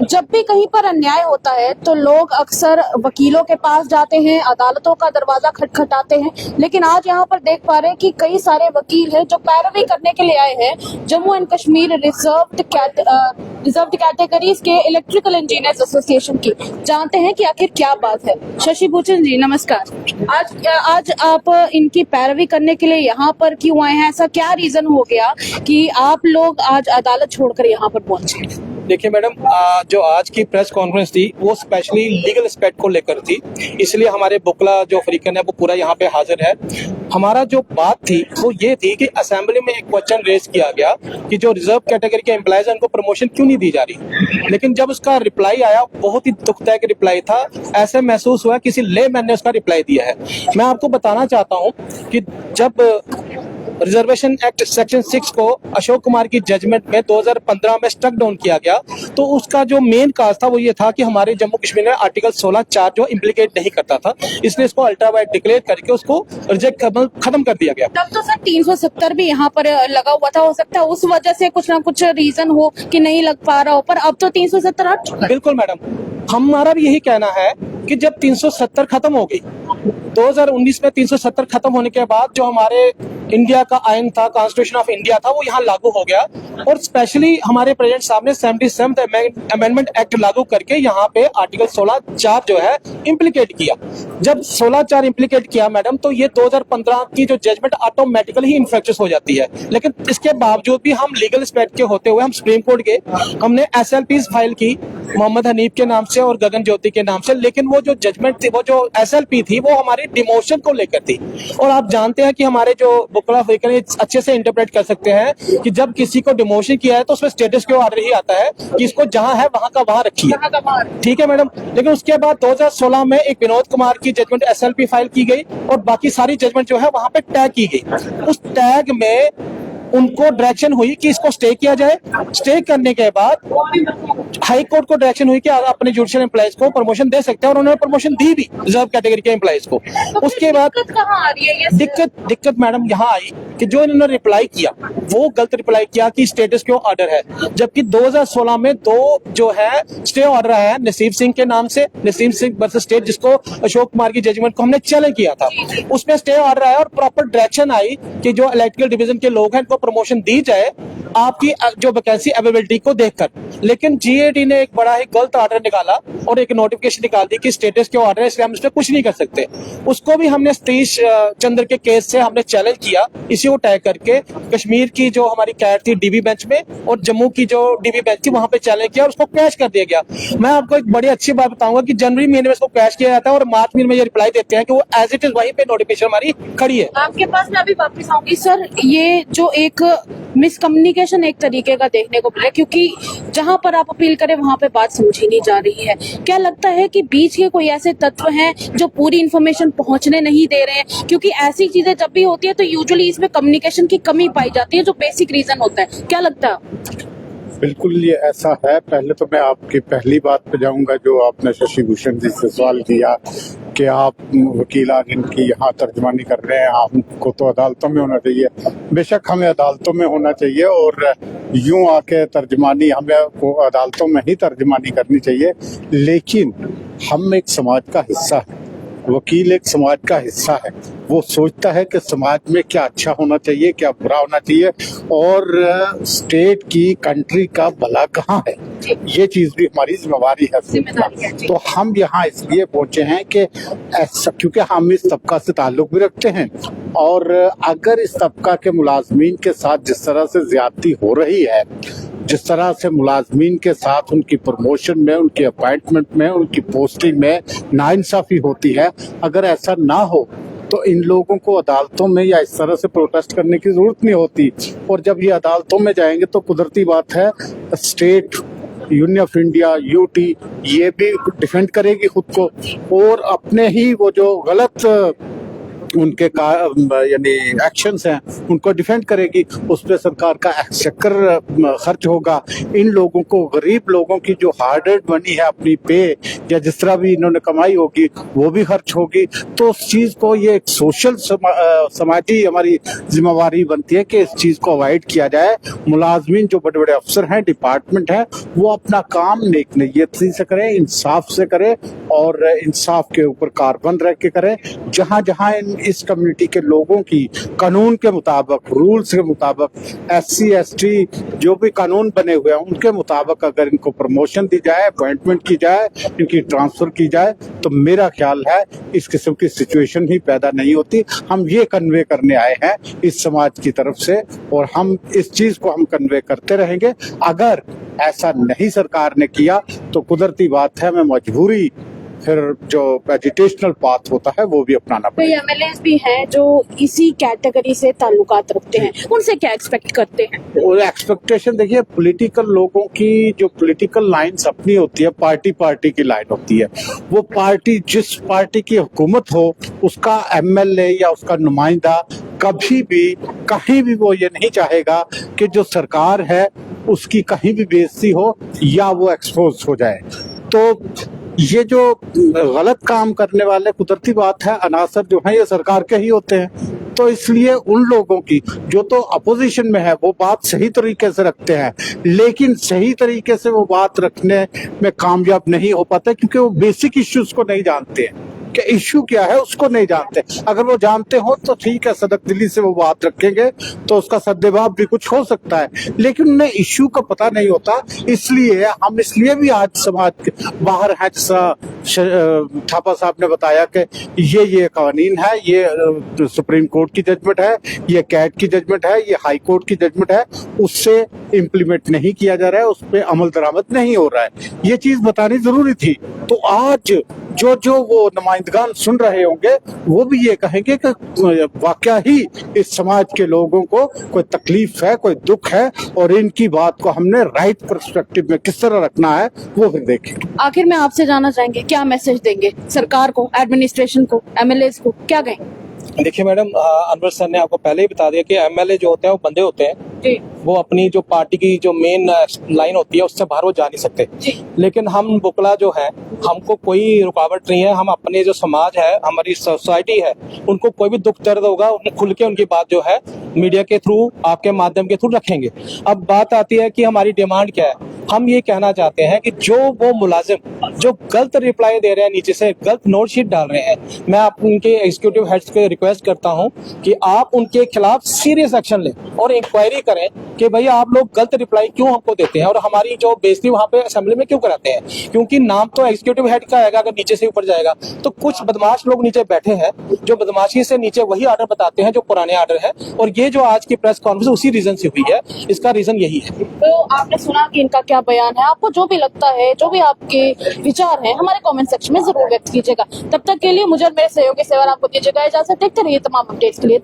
जब भी कहीं पर अन्याय होता है तो लोग अक्सर वकीलों के पास जाते हैं, अदालतों का दरवाजा खटखटाते हैं, लेकिन आज यहाँ पर देख पा रहे हैं कि कई सारे वकील हैं जो पैरवी करने के लिए आए हैं Jammu and Kashmir reserved categories के इलेक्ट्रिकल इंजीनियर्स एसोसिएशन की। जानते हैं कि आखिर क्या बात है। शशि भूषण जी नमस्कार। आज आप इनकी पैरवी करने के लिए यहाँ पर क्यों आए हैं? ऐसा क्या रीजन हो गया कि आप लोग आज अदालत छोड़कर यहाँ पर पहुंचे? देखिए मैडम, जो आज की प्रेस कॉन्फ्रेंस थी वो स्पेशली लीगल एस्पेक्ट को लेकर थी, इसलिए हमारे बुकला जो फरीकन है वो पूरा यहाँ पे हाजिर है। हमारा जो बात थी वो ये थी कि असेंबली में एक क्वेश्चन रेज किया गया कि जो रिजर्व कैटेगरी के एम्प्लॉयज हैं उनको प्रमोशन क्यों नहीं दी जा रही, लेकिन जब उसका रिप्लाई आया बहुत ही दुखदायक रिप्लाई था। ऐसे महसूस हुआ किसी लेमैन ने उसका रिप्लाई दिया है। मैं आपको बताना चाहता हूँ कि जब रिजर्वेशन एक्ट सेक्शन 6 को अशोक कुमार की जजमेंट में 2015 में स्ट्रक डाउन किया गया, तो उसका जो मेन काज था वो ये था कि हमारे जम्मू कश्मीर में आर्टिकल 16(4) जो इम्प्लीकेट नहीं करता था, इसलिए इसको अल्ट्रा वाइड डिक्लेयर करके उसको रिजेक्ट खत्म कर दिया गया। तब तो सर 370 भी यहाँ पर लगा हुआ था, हो सकता है उस वजह से कुछ ना कुछ रीजन हो कि नहीं लग पा रहा हो, पर अब तो 370 हट चुका है। बिल्कुल मैडम, हमारा भी यही कहना है कि जब 370 खत्म हो गई, 2019 में 370 खत्म होने के बाद जो हमारे इंडिया का आइन था, कॉन्स्टिट्यूशन ऑफ इंडिया था, वो यहाँ लागू हो गया और स्पेशली हमारे प्रेसिडेंट साहब ने 77th अमेंडमेंट एक्ट लागू करके यहाँ पे आर्टिकल 16(4) जो है इम्प्लीकेट किया। जब 16(4) इम्प्लीकेट किया मैडम, तो ये 2015 की जो जजमेंट ऑटोमेटिकली ही इन्फेक्चुअस हो जाती है, लेकिन इसके बावजूद भी हम लीगल एस्पेक्ट के होते हुए हम सुप्रीम कोर्ट गए, हमने SLPs फाइल की मोहम्मद हनीफ के नाम से और गगन ज्योति के नाम से, लेकिन वो जो जजमेंट थी, वो जो SLP थी, वो हमारी डिमोशन को लेकर थी। और आप जानते हैं कि हमारे जो बुकला फरीकन अच्छे से इंटरप्रेट कर सकते हैं कि जब किसी को डिमोशन किया है तो उसमें स्टेटस क्यों ऑर्डर ही आता है कि इसको जहां है वहां का वहां रखिए, ठीक है मैडम। लेकिन उसके बाद 2016 में एक विनोद कुमार की जजमेंट SLP फाइल की गई और बाकी सारी जजमेंट जो है वहां पे टैग की गई। उस टैग में उनको डायरेक्शन हुई कि इसको स्टे किया जाए। स्टे करने के बाद हाई कोर्ट को डायरेक्शन हुई कि आप अपने जुडिशियल एम्प्लॉइज को प्रमोशन दे सकते हैं और उन्होंने प्रमोशन दी भी रिजर्व कैटेगरी के एम्प्लॉइज को। उसके बाद कहाँ आ रही है? दिक्कत मैडम यहाँ आई कि जो इन्होंने रिप्लाई किया वो गलत रिप्लाई किया कि स्टेटस क्यों ऑर्डर है, जबकि 2016 में दो जो है स्टे ऑर्डर आया है नसीब सिंह के नाम से, नसीब सिंह वर्सेस स्टेट, जिसको अशोक कुमार की जजमेंट को हमने चैलेंज किया था। उसमें स्टे ऑर्डर आया और प्रॉपर डायरेक्शन आई कि जो इलेक्ट्रिकल डिवीजन के लोग हैं इनको प्रमोशन दी जाए आपकी जो वैकेंसी अवेलेबिलिटी को देखकर। लेकिन GAD ने एक बड़ा ही गलत ऑर्डर निकाला और एक नोटिफिकेशन निकाल दी कि स्टेटस क्यों ऑर्डर है, इसलिए हम इस पर कुछ नहीं कर सकते। उसको भी हमने सतीश चंद्र के केस से हमने चैलेंज किया, इसी को टैग करके कश्मीर की जो हमारी कैट थी DB बेंच में और जम्मू की जो DB बेंच थी वहां पे चैलेंज किया और उसको कैश कर दिया गया। मैं आपको एक बड़ी अच्छी बात बताऊंगा कि जनवरी महीने में इसको कैश किया जाता है और मार्च महीने में ये रिप्लाई देते हैं कि वो एज इट इज वहीं पे नोटिफिकेशन हमारी खड़ी है। आपके पास मैं अभी वापस आऊंगी। सर, ये जो एक मिसकम्युनिकेशन एक तरीके का देखने को मिला, क्योंकि जहां पर आप अपील करें वहां पे बात समझी नहीं जा रही है। क्या लगता है कि बीच के कोई ऐसे तत्व हैं जो पूरी इन्फॉर्मेशन पहुंचने नहीं दे रहे हैं? क्योंकि ऐसी चीजें जब भी होती है तो यूजुअली इसमें कम्युनिकेशन की कमी पाई जाती है, जो बेसिक रीजन होता है। क्या लगता है? बिल्कुल ये ऐसा है। पहले तो मैं आपकी पहली बात पे जाऊंगा जो आपने शशि भूषण जी से सवाल किया कि आप वकीलान इनकी यहाँ तर्जमानी कर रहे हैं, आपको तो अदालतों में होना चाहिए। बेशक हमें अदालतों में होना चाहिए और यूं आके तर्जमानी हमें को अदालतों में ही तर्जमानी करनी चाहिए, लेकिन हम एक समाज का हिस्सा है, वकील एक समाज का हिस्सा है। वो सोचता है कि समाज में क्या अच्छा होना चाहिए, क्या बुरा होना चाहिए और स्टेट की कंट्री का भला कहाँ है, ये चीज भी हमारी जिम्मेवारी है। तो हम यहाँ इसलिए पहुंचे हैं कि ऐसा, क्योंकि हम इस तबका से ताल्लुक भी रखते हैं और अगर इस तबका के मुलाजमीन के साथ जिस तरह से ज्यादती हो रही है, जिस तरह से मुलाजमीन के साथ उनकी प्रमोशन में, उनकी अपॉइंटमेंट में, उनकी पोस्टिंग में नाइंसाफी होती है, अगर ऐसा ना हो तो इन लोगों को अदालतों में या इस तरह से प्रोटेस्ट करने की जरूरत नहीं होती। और जब ये अदालतों में जाएंगे तो कुदरती बात है state, union of India, UT ये भी डिफेंड करेगी खुद को और अपने ही वो जो गलत उनके यानी एक्शंस हैं उनको डिफेंड करेगी, उस पर सरकार का एक्सचेकर खर्च होगा। इन लोगों को, गरीब लोगों की जो हार्ड अर्न्ड मनी है अपनी पे या जिस तरह भी इन्होंने कमाई होगी वो भी खर्च होगी। तो उस चीज को, ये एक सोशल समाजी हमारी जिम्मेवारी बनती है कि इस चीज को अवॉइड किया जाए। मुलाजमीन जो बड़े बड़े अफसर हैं, डिपार्टमेंट हैं, वो अपना काम नेक नीयती से करें, इंसाफ से करें और इंसाफ के ऊपर कारबंद रह के करें। जहां जहां इस कम्युनिटी के लोगों की कानून के मुताबिक, रूल्स के मुताबिक, SC ST जो भी कानून बने हुए हैं उनके मुताबिक अगर इनको प्रमोशन दी जाए, अपॉइंटमेंट की जाए, इनकी ट्रांसफर की जाए, तो मेरा ख्याल है इस किस्म की सिचुएशन ही पैदा नहीं होती। हम ये कन्वे करने आए हैं इस समाज की तरफ से और हम इस चीज को हम कन्वे करते रहेंगे। अगर ऐसा नहीं सरकार ने किया तो कुदरती बात है, मैं मजबूरी फिर जो एजुकेशनल पाथ होता है वो भी अपनाना कई पड़ेगा। MLAs भी हैं जो इसी कैटेगरी से ताल्लुकात रखते हैं, उनसे क्या एक्सपेक्ट करते हैं? और एक्सपेक्टेशन देखिए, पॉलिटिकल लोगों की जो पॉलिटिकल लाइन्स अपनी होती है, पार्टी की लाइन होती है। वो पार्टी, जिस पार्टी की हुकूमत हो, उसका MLA या उसका नुमाइंदा कभी भी कहीं भी वो ये नहीं चाहेगा कि जो सरकार है उसकी कहीं भी बेइज्जती हो या वो एक्सपोज हो जाए। तो ये जो गलत काम करने वाले, कुदरती बात है, अनासर जो है ये सरकार के ही होते हैं। तो इसलिए उन लोगों की जो तो अपोजिशन में है वो बात सही तरीके से रखते हैं, लेकिन सही तरीके से वो बात रखने में कामयाब नहीं हो पाते क्योंकि वो बेसिक इश्यूज को नहीं जानते हैं कि इश्यू क्या है, उसको नहीं जानते। अगर वो जानते हो तो ठीक है, सदक दिली से वो बात रखेंगे तो उसका सद्देबाब भी कुछ हो सकता है, लेकिन उन्हें इश्यू का पता नहीं होता। इसलिए हम भी आज समाज के बाहर हैं, जैसा थापा साहब ने बताया कि ये कानून है, ये सुप्रीम कोर्ट की जजमेंट है, ये कैट की जजमेंट है, ये हाई कोर्ट की जजमेंट है, उससे इम्प्लीमेंट नहीं किया जा रहा है, उस पर अमल दरामद नहीं हो रहा है। ये चीज बतानी जरूरी थी। तो आज जो वो नुमाइंदगान सुन रहे होंगे वो भी ये कहेंगे कि वाकया ही इस समाज के लोगों को कोई तकलीफ है, कोई दुख है और इनकी बात को हमने राइट पर्सपेक्टिव में किस तरह रखना है वो फिर देखें। आखिर में आपसे जानना चाहेंगे, क्या मैसेज देंगे सरकार को, एडमिनिस्ट्रेशन को, MLAs को, क्या कहें? देखिए मैडम, अनवर सर ने आपको पहले ही बता दिया कि MLA जो होते हैं वो बंदे होते हैं जी वो अपनी जो पार्टी की जो मेन लाइन होती है उससे बाहर वो जा नहीं सकते। जी। लेकिन हम बुकला जो है, हमको कोई रुकावट नहीं है। हम अपने जो समाज है, हमारी सोसाइटी है, उनको कोई भी दुख दर्द होगा खुल के उनकी बात जो है मीडिया के थ्रू, आपके माध्यम के थ्रू रखेंगे। अब बात आती है कि हमारी डिमांड क्या है। हम ये कहना चाहते हैं कि जो वो मुलाजिम जो गलत रिप्लाई दे रहे हैं, नीचे से गलत नोट शीट डाल रहे हैं, मैं आप उनके एग्जीक्यूटिव हेड्स को रिक्वेस्ट करता हूं कि आप उनके खिलाफ सीरियस एक्शन लें और इंक्वायरी करें कि भैया आप लोग गलत रिप्लाई क्यों हमको देते हैं और हमारी जो बेइज्जती वहां पे असेंबली में क्यों कराते हैं। क्योंकि नाम तो एग्जीक्यूटिव हेड का आएगा, अगर नीचे से ऊपर जाएगा तो कुछ बदमाश लोग नीचे बैठे हैं जो बदमाशी से नीचे वही आर्डर बताते हैं जो पुराने आर्डर है। और ये जो आज की प्रेस कॉन्फ्रेंस उसी रीजन से हुई है, इसका रीजन यही है। तो आपने सुना कि इनका क्या बयान है। आपको जो भी लगता है, जो भी आपके विचार हैं, हमारे कमेंट सेक्शन में जरूर व्यक्त कीजिएगा। तब तक के लिए मुझे और मेरे सहयोगी सेवा आपको दीजिएगा इजाजत। देखते रहिए तमाम अपडेट्स के लिए।